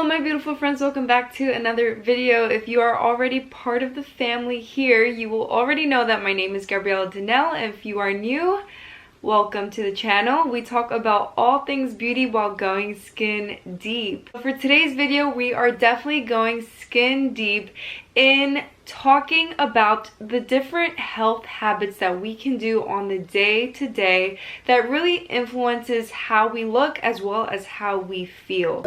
my beautiful friends, welcome back to another video. If you are already part of the family here, you will already know that my name is Gabrieladanelle. If you are new, welcome to the channel. We talk about all things beauty while going skin deep. For today's video, we are definitely going skin deep in talking about the different health habits that we can do on the day-to-day that really influences how we look as well as how we feel.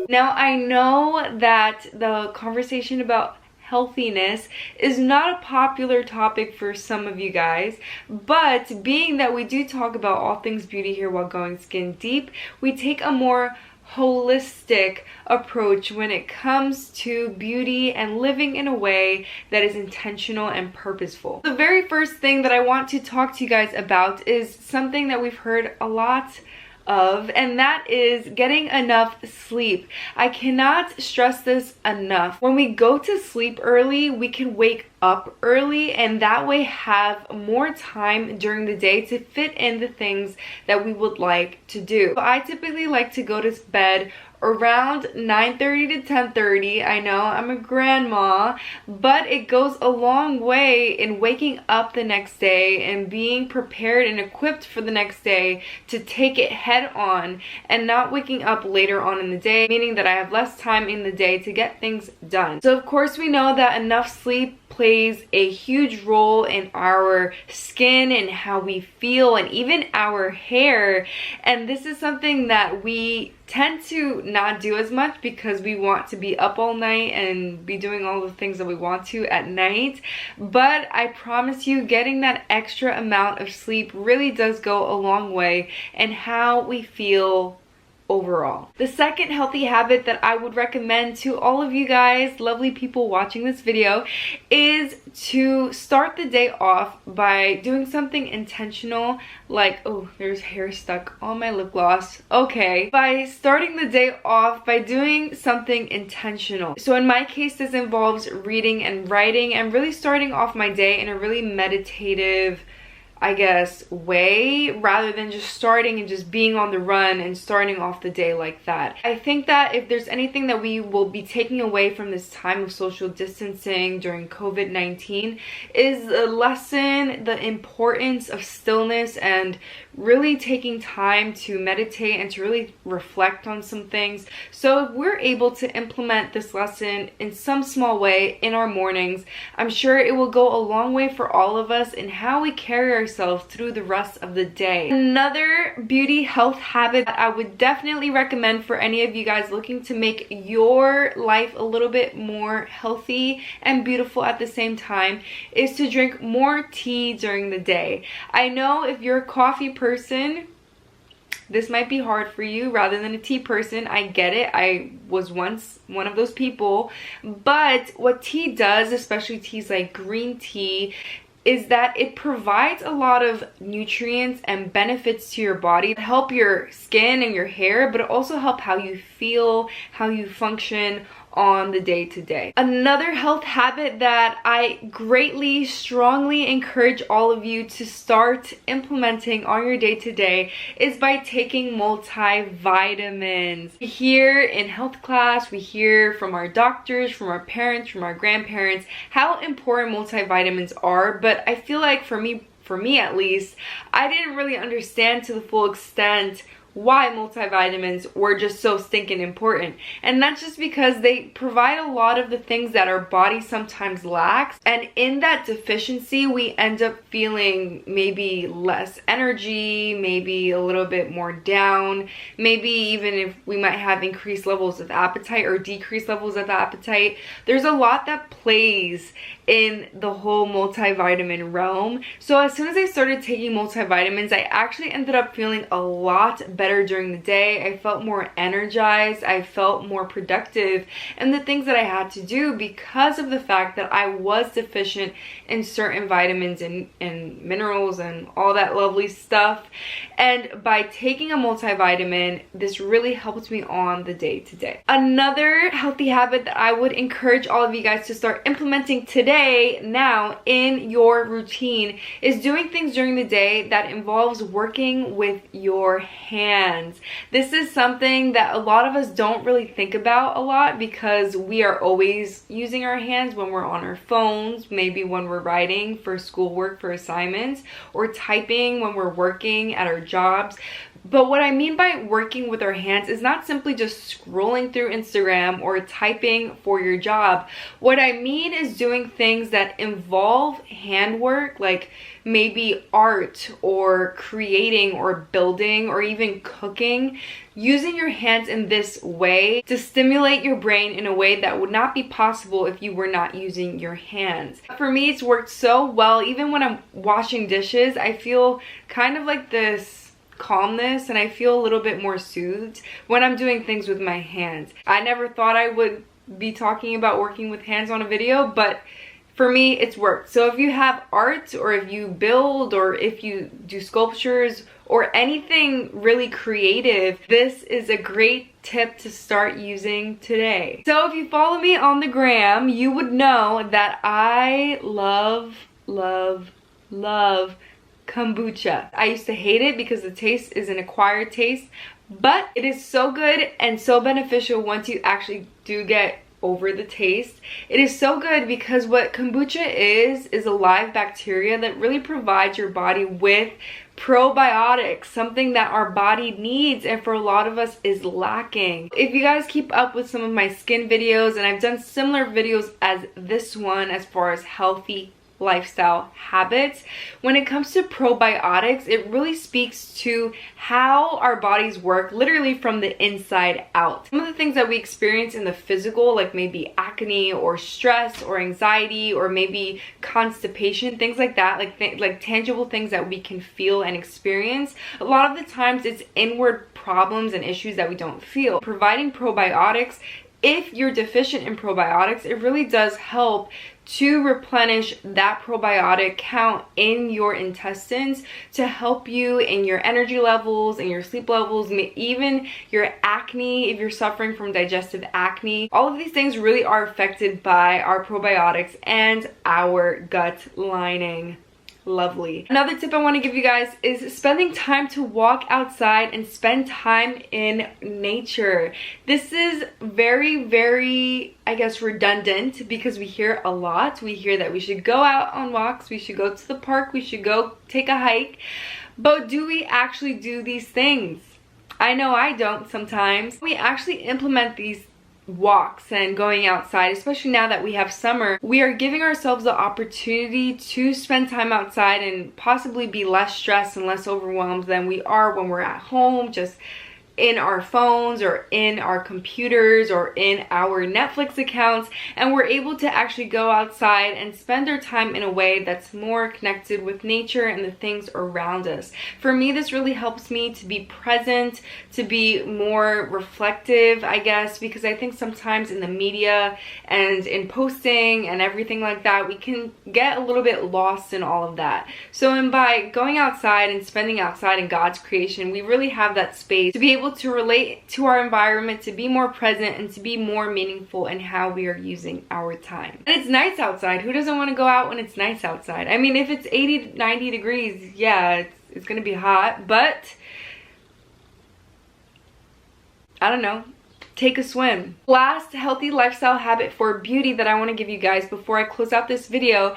Now, I know that the conversation about healthiness is not a popular topic for some of you guys, but being that we do talk about all things beauty here while going skin deep, we take a more holistic approach when it comes to beauty and living in a way that is intentional and purposeful. The very first thing that I want to talk to you guys about is something that we've heard a lot of, and that is getting enough sleep. I cannot stress this enough. When we go to sleep early, we can wake up early and that way have more time during the day to fit in the things that we would like to do. So I typically like to go to bed around 9:30 to 10:30. I know I'm a grandma, but it goes a long way in waking up the next day and being prepared and equipped for the next day to take it head on and not waking up later on in the day, meaning that I have less time in the day to get things done. So of course we know that enough sleep plays a huge role in our skin and how we feel and even our hair, and this is something that we tend to not do as much because we want to be up all night and be doing all the things that we want to at night. But I promise you, getting that extra amount of sleep really does go a long way in how we feel overall. The second healthy habit that I would recommend to all of you guys, lovely people watching this video, is to start the day off by doing something intentional, like, oh, there's hair stuck on my lip gloss. Okay. By starting the day off by doing something intentional. So in my case, this involves reading and writing and really starting off my day in a really meditative, I guess, way, rather than just starting and just being on the run and starting off the day like that. I think that if there's anything that we will be taking away from this time of social distancing during COVID-19 is a lesson, the importance of stillness and really taking time to meditate and to really reflect on some things. So if we're able to implement this lesson in some small way in our mornings, I'm sure it will go a long way for all of us in how we carry ourselves through the rest of the day. Another beauty health habit that I would definitely recommend for any of you guys looking to make your life a little bit more healthy and beautiful at the same time is to drink more tea during the day. I know if you're a coffee person, this might be hard for you rather than a tea person. I get it. I was once one of those people. But what tea does, especially teas like green tea, is that it provides a lot of nutrients and benefits to your body to help your skin and your hair, but also help how you feel, how you function on the day-to-day. Another health habit that I greatly, strongly encourage all of you to start implementing on your day-to-day is by taking multivitamins. Here in health class, we hear from our doctors, from our parents, from our grandparents, how important multivitamins are, but I feel like for me at least, I didn't really understand to the full extent why multivitamins were just so stinking important. And that's just because they provide a lot of the things that our body sometimes lacks, and in that deficiency we end up feeling maybe less energy, maybe a little bit more down, maybe even if we might have increased levels of appetite or decreased levels of appetite. There's a lot that plays in the whole multivitamin realm. So as soon as I started taking multivitamins, I actually ended up feeling a lot better during the day. I felt more energized, I felt more productive in the things that I had to do because of the fact that I was deficient in certain vitamins and minerals and all that lovely stuff. And by taking a multivitamin, this really helped me on the day-to-day. Another healthy habit that I would encourage all of you guys to start implementing today, now in your routine, is doing things during the day that involves working with your hands. hands. This is something that a lot of us don't really think about a lot because we are always using our hands when we're on our phones, maybe when we're writing for schoolwork, for assignments, or typing when we're working at our jobs. But what I mean by working with our hands is not simply just scrolling through Instagram or typing for your job. What I mean is doing things that involve handwork, like maybe art or creating or building or even cooking. Using your hands in this way to stimulate your brain in a way that would not be possible if you were not using your hands. For me, it's worked so well. Even when I'm washing dishes, I feel kind of like this calmness, and I feel a little bit more soothed when I'm doing things with my hands. I never thought I would be talking about working with hands on a video, but for me it's worked. So if you have art, or if you build, or if you do sculptures or anything really creative, this is a great tip to start using today. So if you follow me on the gram, you would know that I love kombucha. I used to hate it because the taste is an acquired taste, but it is so good and so beneficial once you actually do get over the taste. It is so good because what kombucha is a live bacteria that really provides your body with probiotics, something that our body needs and for a lot of us is lacking. If you guys keep up with some of my skin videos, and I've done similar videos as this one as far as healthy lifestyle habits, when it comes to probiotics, it really speaks to how our bodies work literally from the inside out. Some of the things that we experience in the physical, like maybe acne or stress or anxiety or maybe constipation, things like that, like tangible things that we can feel and experience, a lot of the times it's inward problems and issues that we don't feel. Providing probiotics, if you're deficient in probiotics, it really does help to replenish that probiotic count in your intestines to help you in your energy levels and your sleep levels, even your acne, if you're suffering from digestive acne. All of these things really are affected by our probiotics and our gut lining. Lovely. Another tip I want to give you guys is spending time to walk outside and spend time in nature. This is very, I guess, redundant because we hear a lot. We hear that we should go out on walks, we should go to the park, we should go take a hike. But do we actually do these things? I know I don't sometimes. We actually implement these walks and going outside, especially now that we have summer, we are giving ourselves the opportunity to spend time outside and possibly be less stressed and less overwhelmed than we are when we're at home, just in our phones or in our computers or in our Netflix accounts, and we're able to actually go outside and spend our time in a way that's more connected with nature and the things around us. For me, this really helps me to be present, to be more reflective, I guess, because I think sometimes in the media and in posting and everything like that, we can get a little bit lost in all of that. So by going outside and spending outside in God's creation, we really have that space to be able to relate to our environment, to be more present, and to be more meaningful in how we are using our time. And it's nice outside. Who doesn't want to go out when it's nice outside? I mean, if it's 80 90 degrees, yeah, it's gonna be hot, but I don't know, take a swim. Last healthy lifestyle habit for beauty that I want to give you guys before I close out this video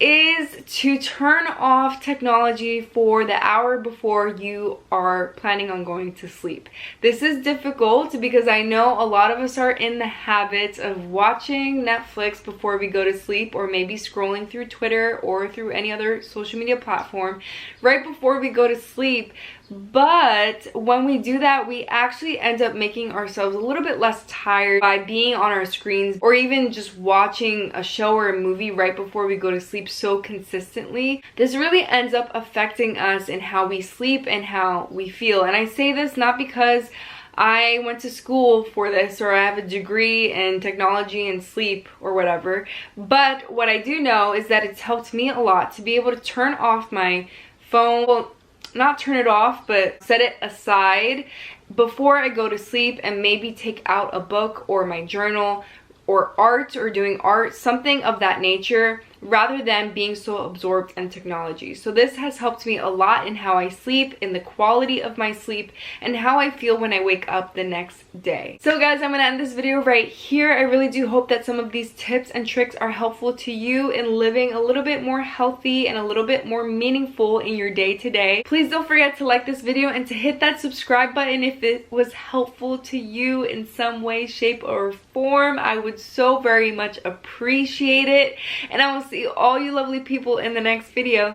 is to turn off technology for the hour before you are planning on going to sleep. This is difficult because I know a lot of us are in the habit of watching Netflix before we go to sleep, or maybe scrolling through Twitter or through any other social media platform right before we go to sleep. But when we do that, we actually end up making ourselves a little bit less tired by being on our screens, or even just watching a show or a movie right before we go to sleep so consistently. This really ends up affecting us in how we sleep and how we feel. And I say this not because I went to school for this or I have a degree in technology and sleep or whatever, but what I do know is that it's helped me a lot to be able to turn off my phone. Well, not turn it off, but set it aside before I go to sleep, and maybe take out a book or my journal or art, or doing art, something of that nature, rather than being so absorbed in technology. So this has helped me a lot in how I sleep, in the quality of my sleep, and how I feel when I wake up the next day. So guys, I'm gonna end this video right here. I really do hope that some of these tips and tricks are helpful to you in living a little bit more healthy and a little bit more meaningful in your day-to-day. Please don't forget to like this video and to hit that subscribe button if it was helpful to you in some way, shape, or form. I would so very much appreciate it. And I will see all you lovely people in the next video.